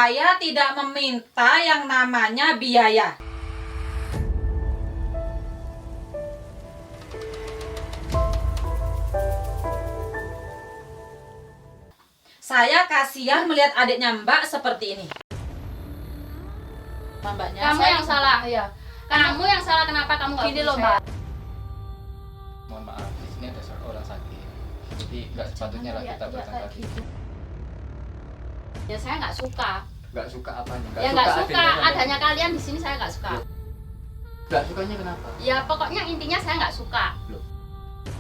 Saya tidak meminta yang namanya biaya. Saya kasihan melihat adiknya Mbak seperti ini. Mbaknya, Kamu yang salah. Ya, Kamu yang salah, kenapa kamu nggak gini hubungi loh saya? Mbak. Mohon maaf, di sini ada orang sakit. Jadi nggak sepatutnya lah kita bertengkar. gitu. Ya saya nggak suka. Nggak suka apanya? Ya nggak suka adanya kalian di sini, saya nggak suka. Nggak sukanya kenapa? Ya pokoknya intinya saya nggak suka.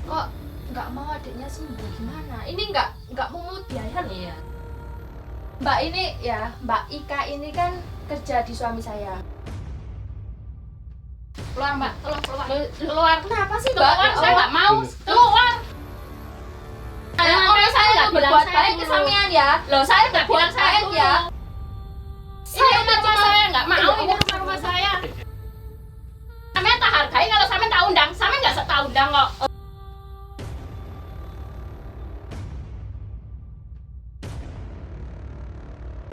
Kok nggak mau adiknya sembuh gimana? Ini nggak mungut biaya loh. Iya. Mbak ini ya, Mbak Ika ini kan kerja di suami saya. Keluar Mbak, tolong keluar. Keluar kenapa sih Mbak? Keluar, Ya saya Allah. nggak mau. Keluar. Orang saya nggak berbuat bilang saya baik ke dulu. sampean ya. Loh saya nggak bilang Berbuat saya baik dulu. ya. Ini rumah saya nggak mau, Ya ini rumah saya. Sampean tak hargai kalau sampean tak undang, sampean nggak tak undang kok.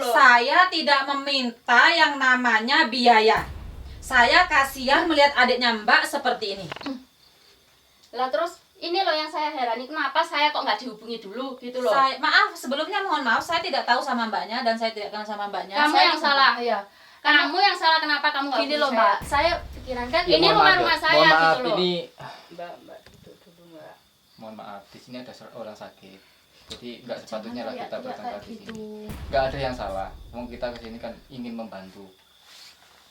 Saya tidak meminta yang namanya biaya. Saya kasihan melihat adiknya Mbak seperti ini. Lah terus ini loh yang saya herani, kenapa saya kok nggak dihubungi dulu gitu loh. Maaf, sebelumnya mohon maaf, saya tidak tahu sama Mbaknya dan saya tidak kenal sama Mbaknya. Kamu Saya yang salah. Ya. Kamu yang salah, kenapa kamu nggak Gini hubungi loh saya? Mbak, saya pikiran kan Ini rumah-rumah saya mohon maaf, gitu loh. ini Mbak duduk dulu Mbak. mohon maaf, di sini ada orang sakit. Jadi nggak sepatutnya lah kita teriak-teriak bertengkar kayak di gitu. sini. Nggak ada yang salah. Wong kita kesini kan ingin membantu,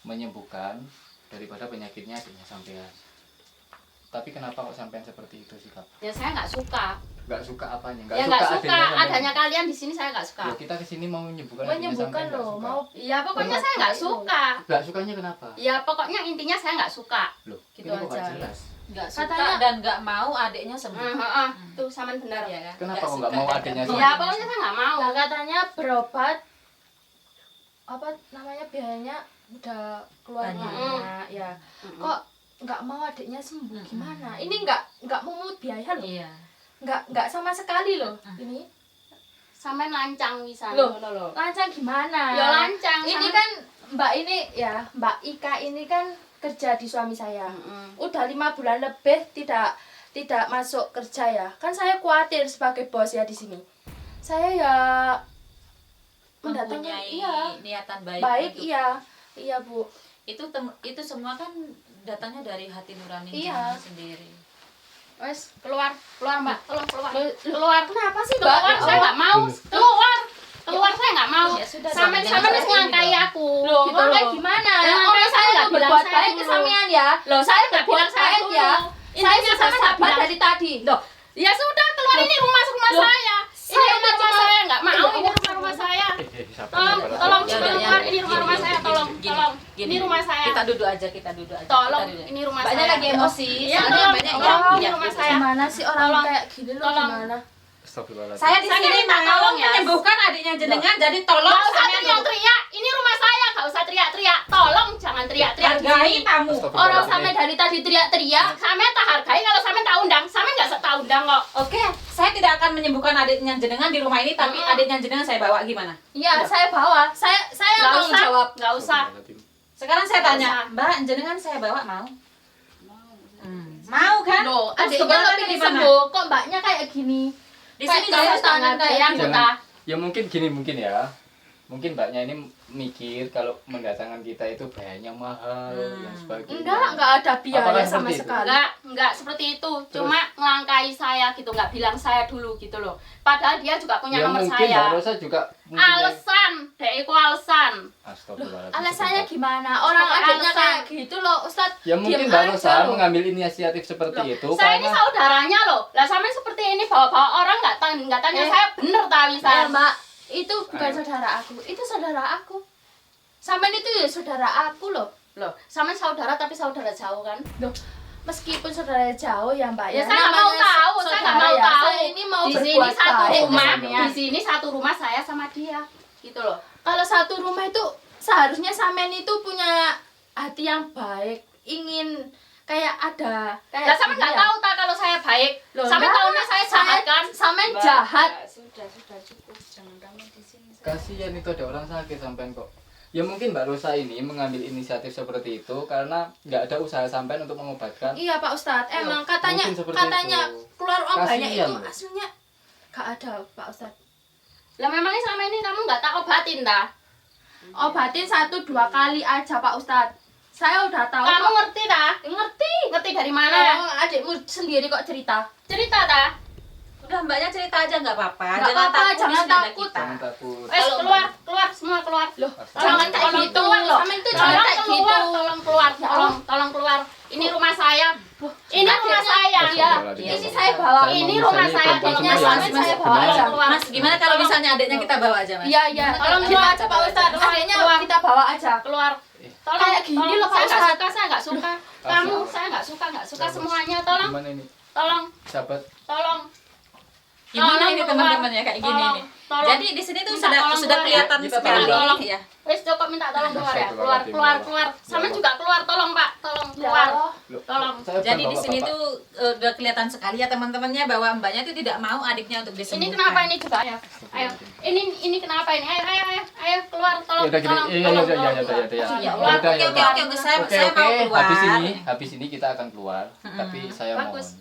menyembuhkan daripada penyakitnya adiknya sampean. Tapi kenapa kok sampean seperti itu sikap? Ya saya nggak suka. Nggak suka apanya? Ya nggak suka sampean. adanya kalian di sini, saya nggak suka. Ya, kita kesini mau menyembuhkan adiknya Menyembuhkan sampean, nggak loh, suka. mau Ya pokoknya Berbuat saya nggak baik suka. Nggak sukanya kenapa? Ya pokoknya intinya saya nggak suka. Loh, Gitu ini kok nggak aja. jelas. nggak suka Katanya- dan nggak mau adiknya sembuh. Tuh saman benar. Ya kan? Kenapa kok nggak mau adiknya sembuh? Ya pokoknya saya nggak mau. Nah, katanya berobat apa namanya biayanya udah keluar Banyak. banyak ya. Kok nggak mau adiknya sembuh gimana? Ini nggak mungut biaya loh. Iya. Nggak sama sekali loh. Ini Sampean lancang bisa. Loh. Loh. lancang gimana? Ya lancang. Ini sampean- kan Mbak ini ya, Mbak Ika ini kan kerja di suami saya. Udah 5 bulan lebih tidak masuk kerja ya. Kan saya khawatir sebagai bos ya di sini. Saya ya mendatangi Mempunyai iya niatan baik. baik untuk- iya iya Bu. Itu semua kan datangnya dari hati nurani Iya. jenengan sendiri. Wes keluar Mbak, tolong keluar. Loh, Keluar. Kenapa sih Mbak? Keluar, Ya saya Allah. nggak mau. Keluar saya nggak mau. Ya sudah, Sampean jangan wis seperti ngangkai ini dong. aku. Loh, Gitu ngangkai loh. gimana? Ya, Orang ngangkai saya saya nggak bilang berbuat saya baik ke dulu. sampean ya. Loh, saya nggak berbuat bilang saya baik dulu. ya. Intinya Saya saya sudah nggak sabar bilang. dari tadi. Loh, Ya sudah, keluar ini rumah Loh, saya. Ini saya rumah cuma- saya nggak mau. Ya Ini Allah. rumah saya. Siapa Tolong, yang tolong Ya coba udah, keluar. ya. Ini rumah saya. Tolong, tolong. Ini rumah saya. Kita duduk aja. Kita duduk aja. Tolong, Kita duduk. ini rumah Banyak saya. lagi emosi. Iya, soalnya tolong, banyak tolong, yang ini ya, rumah gitu. saya. gimana sih orang Tolong. kayak gini loh Tolong. gimana? Astagfirullahaladzim. Saya di Saya sini minta mau tolong ya. menyembuhkan adiknya jenengan, jadi tolong Gak usah sampean duduk. teriak-teriak. Ini rumah saya. Gak usah teriak-teriak. Tolong jangan teriak-teriak. Hargai tamu. Orang sampai dari tadi teriak-teriak. Sampean tak hargai kalau sampean tak undang. Sampean nggak tak undang kok. Oke, saya tidak akan menyembuhkan adiknya jenengan di rumah ini, tapi adiknya jenengan saya bawa gimana? Iya, saya bawa. Saya Nggak tanggung usah. jawab. Nggak usah. Sekarang saya Nggak tanya, usah. Mbak, jenengan saya bawa mau? Mau kan? Loh, Terus adiknya kebetulan lebih di mana? sembuh. Kok mbaknya kayak gini? Di sini Kayak saya tangan Jangan kayak yang gitu. buta. Ya mungkin gini mungkin ya. Mungkin mbaknya ini mikir kalau mendatangkan kita itu bayarnya mahal dan sebagainya. Enggak ada biaya Apakah sama seperti itu? sekali. Enggak seperti itu. Cuma ngelangkai saya gitu, nggak bilang saya dulu gitu loh. Padahal dia juga punya Ya nomor mungkin saya. Mbak Rosa juga mempunyai- Alasan, dek itu alasan. Astagfirullahaladzim. Alasannya sebentar. gimana? Orang Pokoknya adiknya alasan. kayak gitu loh, Ustadz. Ya mungkin diem Mbak aja Rosa loh. mengambil inisiatif seperti itu Saya ini karena saudaranya loh. Lah sampean seperti ini bawa-bawa orang nggak tanya Eh. saya bener tak Ya, bisa. Mbak, itu bukan Ayo. saudara aku. Itu saudara aku. Sampean itu ya saudara aku loh. Loh, sampean saudara tapi saudara jauh kan? Loh, meskipun saudara jauh ya, Mbak Ya, saya nggak mau namanya tahu, saya nggak saudara mau ya. tahu. Saya ini mau Di sini berbuat satu baik ke rumah, sampean. di sini satu rumah saya sama dia. Gitu loh. Kalau satu rumah itu seharusnya sampean itu punya hati yang baik, ingin kayak ada Lah sampean gini nggak ya. tahu tak kalau saya baik. Loh, Sampean enggak, tahunya saya jahat kan? Sampean Mbak, jahat. Mbak, sudah cukup. Jangan kamu di sini. Kasihan itu ada orang sakit sampean kok. Ya mungkin Mbak Rosa ini mengambil inisiatif seperti itu karena nggak ada usaha sampean untuk mengobatkan. Iya Pak Ustadz, emang Ya, katanya mungkin seperti itu. keluar uang banyak Kasihan itu loh. aslinya gak ada Pak Ustadz. Lah memangnya selama ini kamu nggak tak obatin dah? Obatin 1-2 kali aja Pak Ustadz. Saya udah tahu. Kamu kok. ngerti dah? Ngerti? Ngerti dari mana? Orang adikmu sendiri kok cerita. Cerita dah. Udah mbaknya cerita aja nggak apa-apa. Nggak apa-apa, di jangan sini ada takut. kita. Jangan takut. Keluar semua keluar. Loh, Tolong, jangan kayak tolong gitu keluar loh. Sama Itu tolong jangan kayak keluar, gitu. tolong keluar, Ya Allah. tolong keluar. Ini rumah saya. Ini rumah saya. Ya, Astagfirullahaladzim. ini saya bawa. Saya Ini mau rumah misalnya saya, perempuan tolong semua ya, ya. saya bawa Gimana? aja. Mas, gimana kalau misalnya adiknya kita bawa aja, Mas? Iya, iya. Tolong Kita keluar, aja Pak Ustadz. keluar, Adiknya keluar. kita bawa aja. Keluar. Tolong, Kayak gini tolong. loh, Pak Saya Ustadz. nggak suka. Kamu, saya nggak suka semuanya. Tolong, Gimana ini? tolong, Sahabat, tolong. Gimana Tolong ini keluar. teman-teman ya kayak gini Tolong, nih. tolong. Jadi di sini tuh Minta sudah tolong sudah keluar. kelihatan Kita sekali. tolong. Ya. Wes cukup minta tolong keluar ya. Keluar, Astagfirullahaladzim, keluar, ya Allah. keluar. Ya Sama Allah. juga keluar, tolong Pak, tolong Ya keluar. Allah. Loh, Tolong. saya bukan Jadi di sini bapak-bapak. tuh udah kelihatan sekali ya teman-temannya bahwa mbaknya itu tidak mau adiknya untuk disembuhkan. Ini kenapa ini juga ya? Ayo. Ini kenapa ini? Ayo keluar, tolong. Ya udah gini. Tolong, Iya, tolong, iya, iya, tolong, iya, keluar. iya, iya. Ya Keluar. Allah. Oke, saya mau keluar. Habis ini kita akan keluar. Tapi saya Bagus.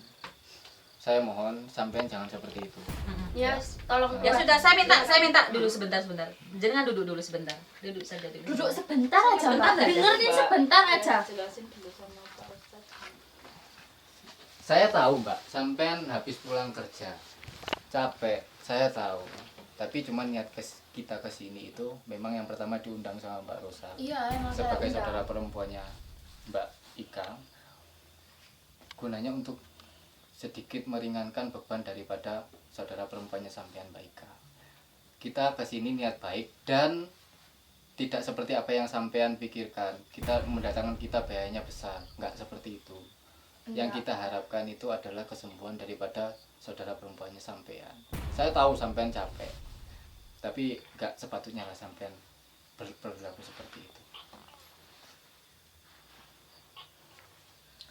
mohon sampean jangan seperti itu. Ya, tolong. Ya keluar. sudah, saya minta dulu sebentar. Jangan duduk dulu sebentar. Duduk saja dulu. Duduk sebentar aja, Sebentar Mbak. aja. Dengerin sebentar aja. Saya tahu Mbak, sampean habis pulang kerja, capek, saya tahu. Tapi cuma niat kita ke sini itu memang yang pertama diundang sama Mbak Rosa Iya, emang saya sebagai undang. saudara perempuannya Mbak Ika, gunanya untuk sedikit meringankan beban daripada saudara perempuannya sampean Mbak Ika. Kita ke sini niat baik dan tidak seperti apa yang sampean pikirkan. Kita mendatangkan kita biayanya besar, nggak seperti itu. Yang kita harapkan itu adalah kesembuhan daripada saudara perempuannya sampean. Saya tahu sampean capek, tapi nggak sepatutnya lah sampean berlaku seperti itu.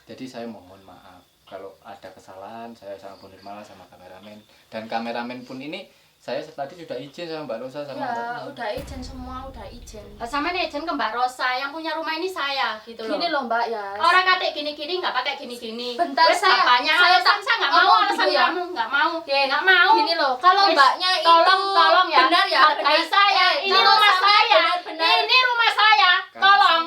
Jadi saya mohon maaf kalau ada kesalahan, saya sangat mohon maaf sama kameramen, dan kameramen pun ini saya tadi sudah izin sama Mbak Rosa sama Ya, Mbak. udah izin semua, udah izin. Sama nih izin ke Mbak Rosa yang punya rumah ini saya gitu loh. Gini loh Mbak ya. Orang katik gini-gini nggak pakai gini-gini. Bentar, Wes, saya- apanya? saya Alasan saya nggak mau, ngomong alasan dulu ya. kamu nggak mau. Oke. Nggak mau. Gini loh, kalau Wes, Mbaknya itu tolong ya. benar ya, Hargai benar. saya. Ini Kalau rumah sampai saya. benar-benar- Ini rumah saya. Tolong.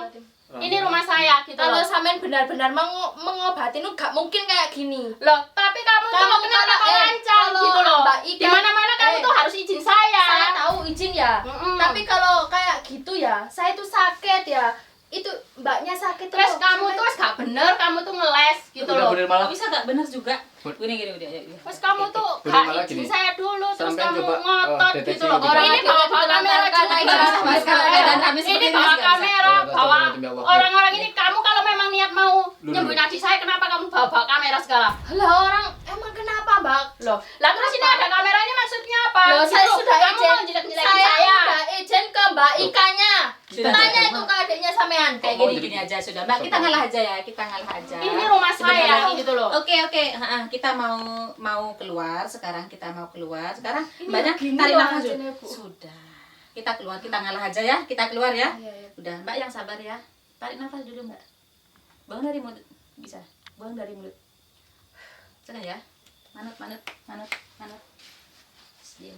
Ini rumah saya gitu Kalau loh. sampean benar-benar mengobatin itu gak mungkin kayak gini. Loh, tapi kamu tuh Kamu kenapa kalau- kau lancang kalau gitu loh. Mbak Ika- Di mana-mana kamu tuh harus izin saya. Saya tahu izin ya. Mm-mm. Tapi kalau kayak gitu ya, saya tuh sakit ya. Itu mbaknya sakit Terus loh. kamu Sampai- tuh wes gak bener, kamu tuh ngeles gitu loh. Bener malah. Bisa gak benar juga? Gini udah ya. Terus kamu tuh Bener gak malah izin gini. saya dulu, terus Sampai kamu coba, ngotot deteksi gitu loh. lebih Orang dalam. ini bawa kamera juga. Sama sekali. Dan kami Ini seperti bawa ini, kamera, bisa. bawa Astagfirullahaladzim, orang-orang ini. Kamu kalau memang niat mau Lu, nyembuhin lu. adik saya, kenapa kamu bawa kamera segala? Lah orang emang kenapa mbak? Loh, lah terus ini ada kamera ini maksudnya apa? Loh, saya Gitu. sudah Kamu izin. mau jelek-jelekin Saya saya. udah izin ke mbak Ikanya. Sudah, Tanya sudah. itu ke adiknya sampean. Kayak gini aja sudah. Mbak, kita ngalah aja ya. Kita ngalah aja. Ini rumah saya Sebentar. gitu loh. Oke, kita mau keluar sekarang. Kita mau keluar sekarang. Mbaknya gini tarik loh nafas hasilnya, dulu. Bu. Sudah. Kita keluar, kita ngalah aja ya. Kita keluar ya. Iya, iya. Udah, Mbak yang sabar ya. Tarik nafas dulu, Mbak. Buang dari mulut. Bisa. Buang dari mulut. Jangan ya. Manut. Diam.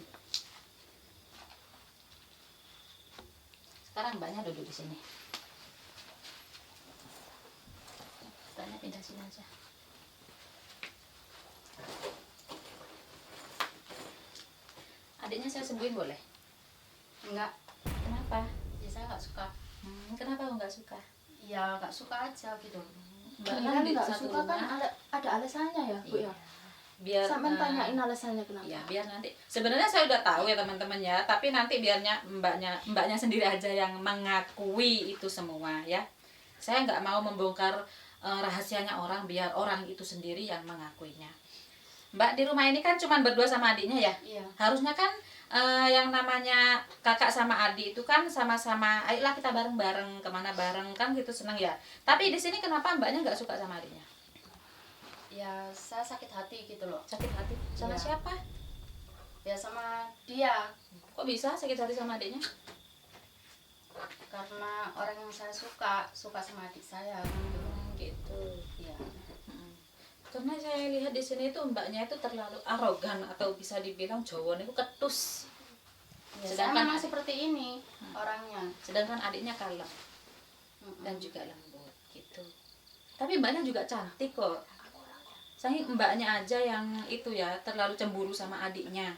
Sekarang Mbaknya duduk di sini. Mbaknya pindah sini aja. Adiknya saya sembuhin boleh? Enggak, Kenapa? ya saya nggak suka. Kenapa nggak suka? Ya nggak suka aja gitu. Mbak Ini kan kan di nggak satu suka kan rumah. ada alasannya ya bu Iya. ya. Biar Sampean tanyain alasannya kenapa. ya biar nanti sebenarnya saya udah tahu ya teman-teman ya, tapi nanti biarnya mbaknya sendiri aja yang mengakui itu semua ya. Saya nggak mau membongkar rahasianya orang, biar orang itu sendiri yang mengakuinya. Mbak di rumah ini kan cuma berdua sama adiknya ya. Iya. Harusnya kan yang namanya kakak sama adik itu kan sama-sama, ayolah kita bareng-bareng kemana bareng kan gitu, seneng ya. Tapi di sini kenapa mbaknya nggak suka sama adiknya? Ya saya sakit hati gitu loh. Sakit hati sama Iya. siapa? Ya sama dia. Kok bisa sakit hati sama adiknya? Karena orang yang saya suka sama adik saya. Gitu. Iya. Karena saya lihat di sini itu mbaknya itu terlalu arogan atau bisa dibilang Jawa itu ketus. Ya, saya Sedangkan memang seperti ini orangnya. sedangkan adiknya kalem dan juga lembut gitu. Tapi mbaknya juga cantik kok. Saya mbaknya aja yang itu ya terlalu cemburu sama adiknya.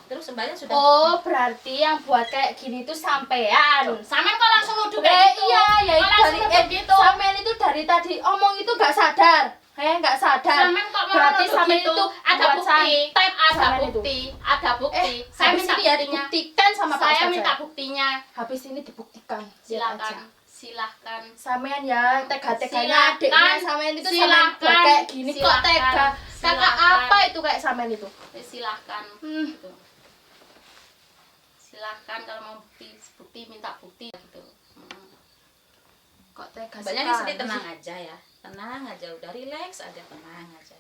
Terus mbaknya sudah Oh, berarti yang buat kayak gini tuh sampean. Sampean kok langsung nuduh kayak gitu? Iya, ya Kok itu langsung dari nuduh gitu? sampean itu dari tadi omong itu gak sadar. Kayak gak sadar. Sampean kok mau berarti nuduh sampean gitu? itu Ada buat bukti, ada Sampean itu. bukti, ada bukti. Saya habis minta ini ya buktinya. dibuktikan sama Pak Saya Ustadz minta saya. buktinya. Habis ini dibuktikan. Lihat Silakan, aja. silahkan. Sampean ya tega-teganya Silakan. adiknya sampean itu sampean Silakan. buat kayak gini kok Silakan. tega. Kakak Silakan. apa itu kayak sampean itu? Silahkan. Hmm. Gitu. Silahkan kalau mau bukti minta bukti gitu. Kok tega mbaknya di sini sekali tenang sih? aja ya. Tenang aja, udah relax aja, tenang aja.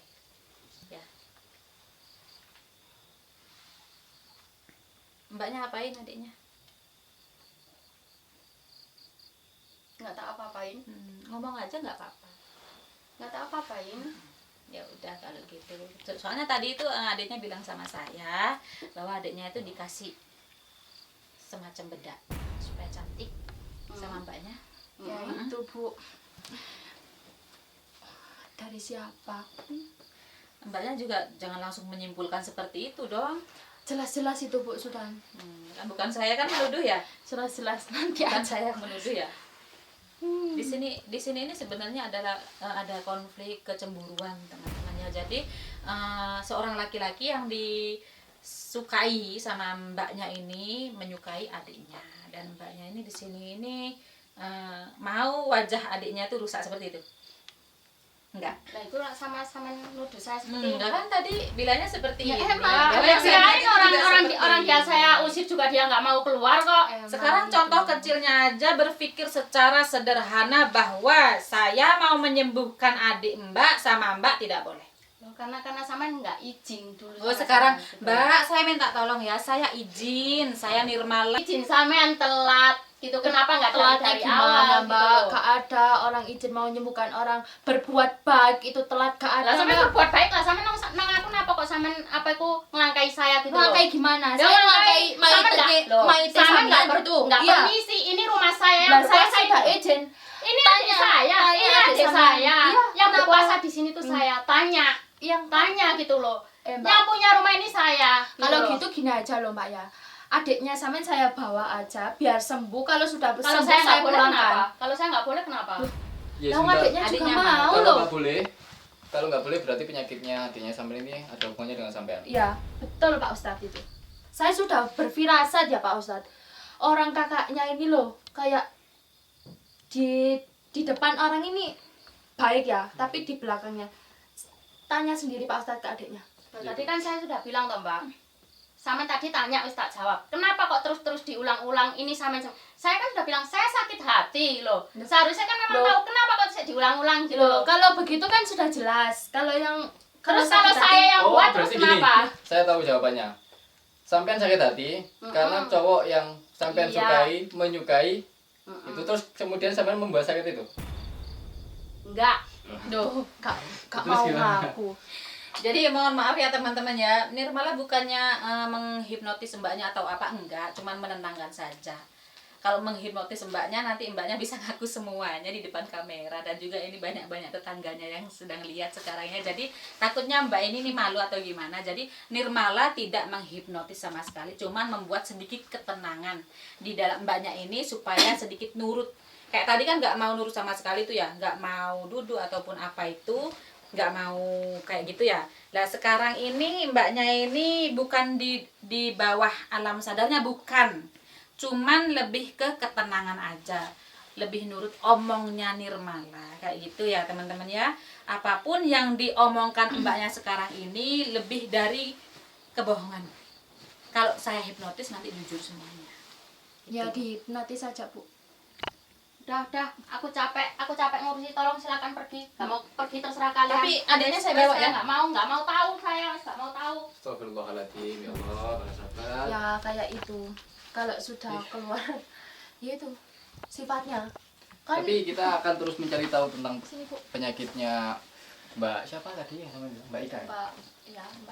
Ya. Mbaknya apain adiknya? Nggak tahu apa-apain. Ngomong aja nggak apa-apa. Nggak tahu apa-apain. Ya udah kalau gitu. Soalnya tadi itu adiknya bilang sama saya bahwa adiknya itu dikasih semacam bedak supaya cantik sama mbaknya. Ya itu Bu. Dari siapa? Mbaknya juga jangan langsung menyimpulkan seperti itu dong. Jelas-jelas itu Bu Sudan. Kan bukan saya kan menuduh ya. Jelas-jelas nanti Bukan aja. saya yang menuduh ya. Di sini ini sebenarnya adalah ada konflik kecemburuan teman-teman ya. Jadi seorang laki-laki yang disukai sama mbaknya ini menyukai adiknya, dan mbaknya ini di sini ini mau wajah adiknya tuh rusak seperti itu. Enggak. Nah itu sama-sama nuduh saya seperti Enggak kan tadi bilangnya seperti Ya, ini. emang. Bahwa yang Kirain sebenarnya orang-orang tidak orang dia seperti saya ini. usir juga dia nggak mau keluar kok. Sekarang contoh kecilnya aja berpikir secara sederhana bahwa saya mau menyembuhkan adik mbak sama mbak tidak boleh. Loh, karena sama nggak izin dulu. Oh sama sekarang saya, gitu. mbak saya minta tolong ya, saya izin, saya nirmala. izin sampean telat gitu, kenapa nggak Telatnya dari gimana awal Mbak? gitu loh. Gak ada orang izin mau menyembuhkan orang berbuat baik itu telat gak ada. Lah sampean Mbak. berbuat baik lah, sampean nang aku napa kok sampean apa iku ngelangkai saya gitu loh. Ngelangkai gimana? Ya, Saya ngelangkai. ngelangkai Sampean nggak- loh, maite sampean sampean nggak gitu. nggak Iya. permisi, ini rumah saya yang Lah saya berkuasa sudah ini. izin. Ini Tanya, adik saya, tanya ini adik adik sampean. saya. Iya, Yang kenapa? berkuasa di sini tuh saya. Yang Tanya gitu loh. Mbak, Yang punya rumah ini saya. kalau loh. gitu gini aja loh Mbak ya. Adiknya sampean saya bawa aja biar sembuh. Kalau sudah Kalau sembuh saya nggak boleh pulangkan. kenapa? Kalau saya nggak boleh kenapa? Ya Lah sudah. adiknya juga Adiknya mau mau. Kalau loh. nggak boleh, kalau nggak boleh berarti penyakitnya adiknya sampean ini ada hubungannya dengan sampean. Iya, betul Pak Ustadz itu. Saya sudah berfirasat ya Pak Ustadz. Orang kakaknya ini loh, kayak di depan orang ini baik ya, tapi di belakangnya. Tanya sendiri Pak Ustadz ke adiknya. Loh, tadi kan saya sudah bilang toh Mbak. Sama tadi tanya wis tak jawab. Kenapa kok terus-terus diulang-ulang ini sama saya kan sudah bilang saya sakit hati loh. Seharusnya kan memang Loh. tahu kenapa kok saya diulang-ulang gitu Loh, loh. kalau begitu kan sudah jelas. Kalau yang Terus kalau sakit saya hati- yang Oh, buat terus berarti gini. kenapa? Saya tahu jawabannya. Sampean sakit hati karena cowok yang sampean Iya. sukai, menyukai, Mm-mm. itu terus kemudian sampean membuat sakit itu. Enggak. Duh, gak Terus mau gimana? ngaku. Jadi mohon maaf ya teman-teman ya, Nirmala bukannya menghipnotis mbaknya atau apa, enggak, cuman menenangkan saja. Kalau menghipnotis mbaknya nanti mbaknya bisa ngaku semuanya di depan kamera, dan juga ini banyak-banyak tetangganya yang sedang lihat sekarang ya. Jadi takutnya mbak ini nih malu atau gimana. Jadi Nirmala tidak menghipnotis sama sekali, cuman membuat sedikit ketenangan di dalam mbaknya ini supaya sedikit nurut. Kayak tadi kan nggak mau nurut sama sekali tuh ya, nggak mau duduk ataupun apa itu, nggak mau kayak gitu ya. Nah sekarang ini mbaknya ini bukan di bawah alam sadarnya, bukan, cuman lebih ke ketenangan aja, lebih nurut omongnya Nirmala kayak gitu ya teman-teman ya. Apapun yang diomongkan mbaknya sekarang ini lebih dari kebohongan. Kalau saya hipnotis nanti jujur semuanya. Ya dihipnotis saja Bu. Udah, aku capek ngurusi, tolong silakan pergi. Gak mau pergi terserah kalian. Tapi adiknya saya bawa ya. Nggak mau tahu saya, nggak mau tahu. Astagfirullahaladzim, ya Allah, para sahabat. Ya kayak itu. Kalau sudah keluar, ya itu sifatnya. Kan Tapi kita akan terus mencari tahu tentang sini Bu. penyakitnya Mbak siapa tadi yang namanya Mbak Ika ya?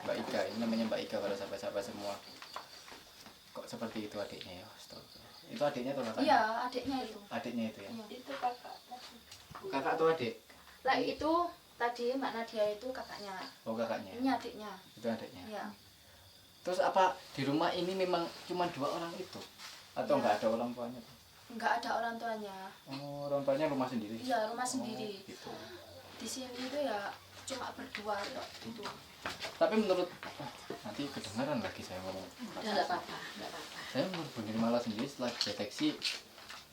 Mbak Ika, ini namanya Mbak Ika para sahabat-sahabat semua. Kok seperti itu adiknya ya? Astagfirullah. Itu adiknya atau kakaknya? Iya, adiknya itu. Adiknya itu ya? Iya. Itu kakak. Kakak atau adik? Lah itu tadi Mbak Nadia itu kakaknya. Oh kakaknya. Ini adiknya. Itu adiknya. Iya. Terus apa di rumah ini memang cuma 2 orang itu? Atau Iya. nggak ada orang tuanya? Enggak ada orang tuanya. Oh, orang tuanya rumah sendiri? Iya, rumah sendiri. Oh, gitu. Di sini itu ya cuma berdua tok gitu. Tapi menurut nanti kedengaran lagi saya ngomong. Udah nggak apa-apa, nggak apa-apa. Saya menurut Bu Nirmala sendiri setelah deteksi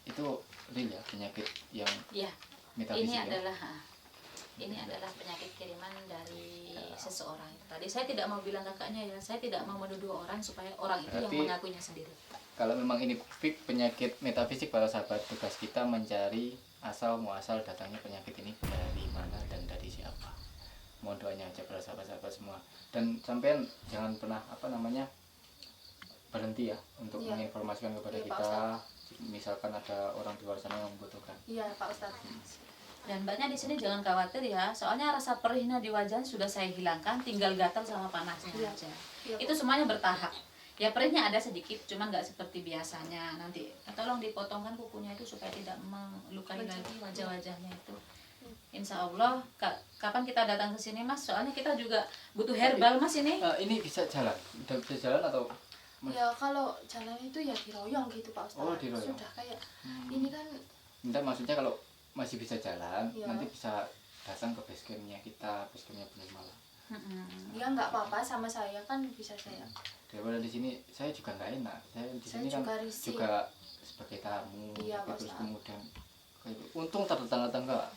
itu real ya penyakit yang Iya. metafisik Ini ya? adalah penyakit kiriman dari seseorang. Tadi saya tidak mau bilang kakaknya ya, saya tidak mau menuduh orang supaya orang itu yang Berarti- mengakuinya sendiri. Kalau memang ini fix penyakit metafisik para sahabat, tugas kita mencari asal muasal datangnya penyakit ini dari mana dan dari siapa. Mohon doanya aja para sahabat-sahabat semua. Dan sampean jangan pernah berhenti ya untuk Iya. menginformasikan kepada Iya, Pak kita. Misalkan ada orang di luar sana yang membutuhkan. Iya, Pak Ustadz. Dan mbaknya di sini jangan khawatir ya, soalnya rasa perihnya di wajah sudah saya hilangkan, tinggal gatal sama panasnya Iya. aja. Iya, Itu semuanya bertahap. Ya perihnya ada sedikit, cuman nggak seperti biasanya. Nanti tolong dipotongkan kukunya itu supaya tidak melukai lagi wajah-wajahnya itu. Insya Allah, kapan kita datang ke sini Mas? Soalnya kita juga butuh herbal Mas ini. Ini bisa jalan? Udah bisa jalan atau? Ya kalau jalan itu ya diroyong gitu Pak Ustadz. Oh, diroyong. Sudah kayak ini kan Entah maksudnya kalau masih bisa jalan, Iya. nanti bisa datang ke basecampnya kita, basecampnya Bu Nirmala. ya nggak apa-apa sama saya kan bisa saya. Daripada di sini saya juga nggak enak. Saya di Saya sini kan juga risih. juga sebagai tamu. Iya, tapi Pak terus Ustadz. kemudian untung terdatang-datang nggak.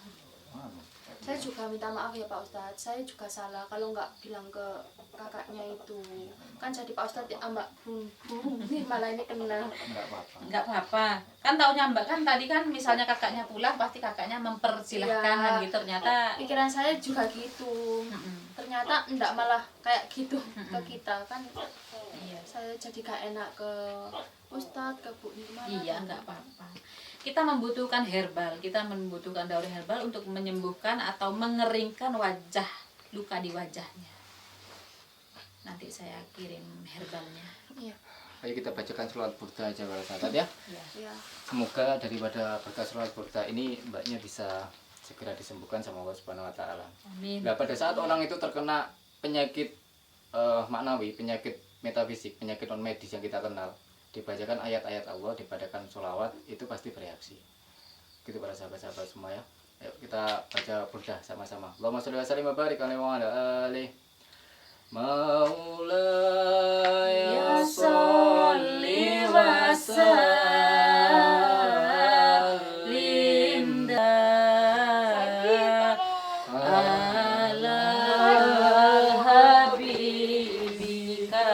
Saya juga minta maaf ya Pak Ustadz, saya juga salah kalau nggak bilang ke kakaknya itu. Kan jadi Pak Ustadz ya Mbak malah ini kena. nggak apa-apa. Nggak apa-apa. Kan taunya Mbak kan tadi kan misalnya kakaknya pulang pasti kakaknya mempersilahkan Iya. kan gitu. Ternyata Pikiran saya juga gitu. Ternyata enggak malah kayak gitu ke kita kan. iya. Saya jadi gak enak ke Ustadz, ke Bu Nirmala. Iya, nggak apa-apa. Kita membutuhkan herbal, kita membutuhkan daun herbal untuk menyembuhkan atau mengeringkan wajah, luka di wajahnya. Nanti saya kirim herbalnya. Iya. Ayo kita bacakan selawat burda aja para sahabat ya. Iya. Semoga daripada berkat selawat burda ini mbaknya bisa segera disembuhkan sama Allah Subhanahu Wa Taala. Amin. Nah pada saat orang itu terkena penyakit maknawi, penyakit metafisik, penyakit non medis yang kita kenal, dibacakan ayat-ayat Allah, dibacakan sholawat, itu pasti bereaksi. Gitu para sahabat-sahabat semua ya. Ayo kita baca burdah sama-sama. Allahumma sholli wa sallim wa barik alaihi wa ala alihi. Maulaya sholli wa sallim ala habibika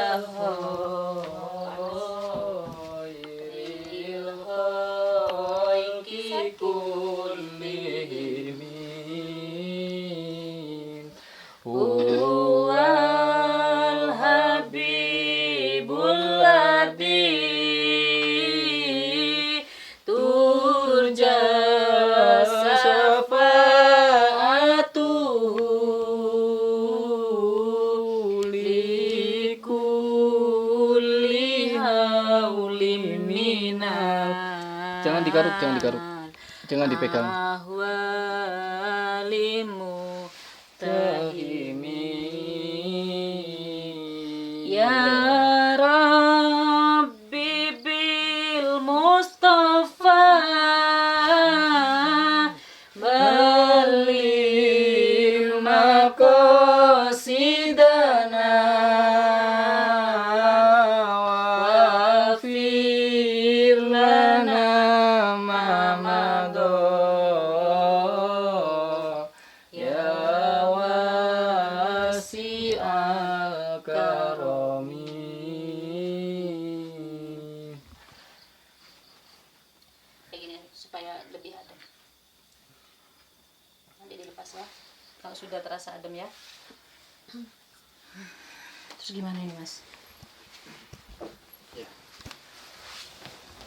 khairil khalqi kullihim huwal habibul ladzi turja syafa'atuhu likulli haulim minal. Jangan digaruk, jangan dipegang. Ahwalimu Tahimi ya Rabbi bil Mustafa baligh maqasidana wafir lana ma madha ya wasi'al karami. Kayak gini supaya lebih sudah terasa adem ya. Terus gimana ini Mas? Ya.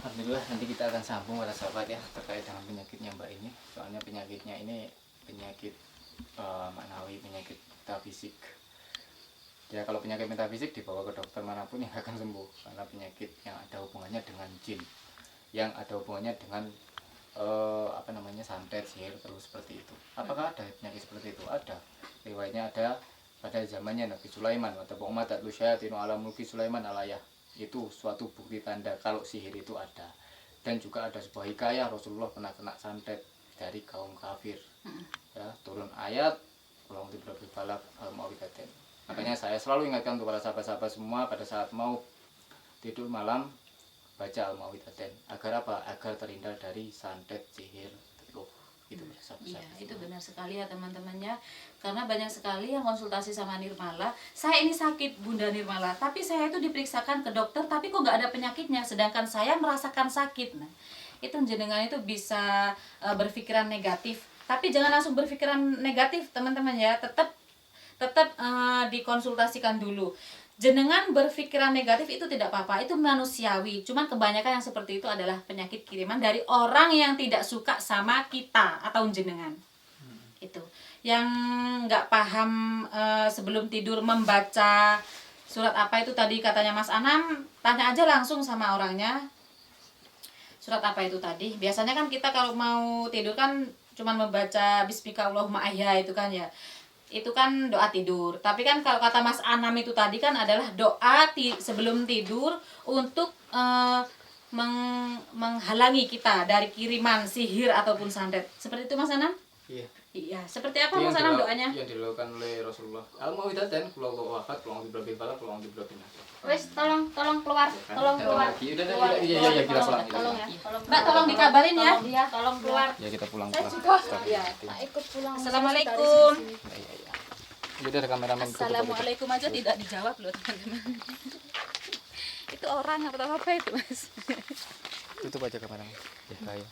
Alhamdulillah, nanti kita akan sambung para sahabat ya terkait dengan penyakitnya Mbak ini. Soalnya penyakitnya ini penyakit maknawi, penyakit metafisik. Ya kalau penyakit metafisik dibawa ke dokter manapun yang akan sembuh, karena penyakit yang ada hubungannya dengan jin, yang ada hubungannya dengan santet, sihir, terus seperti itu. Apakah ada penyakit seperti itu? Ada. Riwayatnya ada pada zamannya Nabi Sulaiman, atau umat syayatinu ala mulki Sulaiman alayah. Itu suatu bukti tanda kalau sihir itu ada. Dan juga ada sebuah hikayah Rasulullah pernah kena santet dari kaum kafir. Ya, turun ayat Qul a'udzu birabbil falaq al-mu'awwidzatain. Makanya saya selalu ingatkan kepada sahabat-sahabat semua pada saat mau tidur malam baca al-mu'awwidzatain. Agar apa? Agar terhindar dari santet, sihir, ruh. Itu Iya, itu benar sekali ya teman-temannya. Karena banyak sekali yang konsultasi sama Nirmala. Saya ini sakit Bunda Nirmala, tapi saya itu diperiksakan ke dokter, tapi kok nggak ada penyakitnya. Sedangkan saya merasakan sakit. Nah, itu jenengan itu bisa berpikiran negatif. Tapi jangan langsung berpikiran negatif teman-teman ya. Tetap dikonsultasikan dulu. Jenengan berpikiran negatif itu tidak apa-apa, itu manusiawi. Cuman kebanyakan yang seperti itu adalah penyakit kiriman dari orang yang tidak suka sama kita atau jenengan. Itu. Yang nggak paham sebelum tidur membaca surat apa itu tadi katanya Mas Anam, tanya aja langsung sama orangnya. Surat apa itu tadi? Biasanya kan kita kalau mau tidur kan cuman membaca Bismika Allahumma ahya itu kan ya. Itu kan doa tidur. Tapi kan kalau kata Mas Anam itu tadi kan adalah doa sebelum tidur untuk menghalangi kita dari kiriman sihir ataupun santet. Seperti itu Mas Anam? Iya. Iya. Seperti apa Mas Anam doanya? Yang dilakukan oleh Rasulullah. Al-mu'awwidzatain, qul huwallahu ahad, qul a'udzu birabbil falaq, qul a'udzu birabbin nas. Wes tolong keluar, tolong keluar. Iya, kita pulang. Tolong ya. Mbak tolong dikabarin ya. Tolong keluar. Ya kita pulang. Saya juga ya, tak ikut pulang. Assalamualaikum. Jadi ada kameramen. Assalamualaikum aja tidak dijawab loh teman-teman. Itu orang atau apa itu Mas? Tutup aja kameramen. Ya, kayak.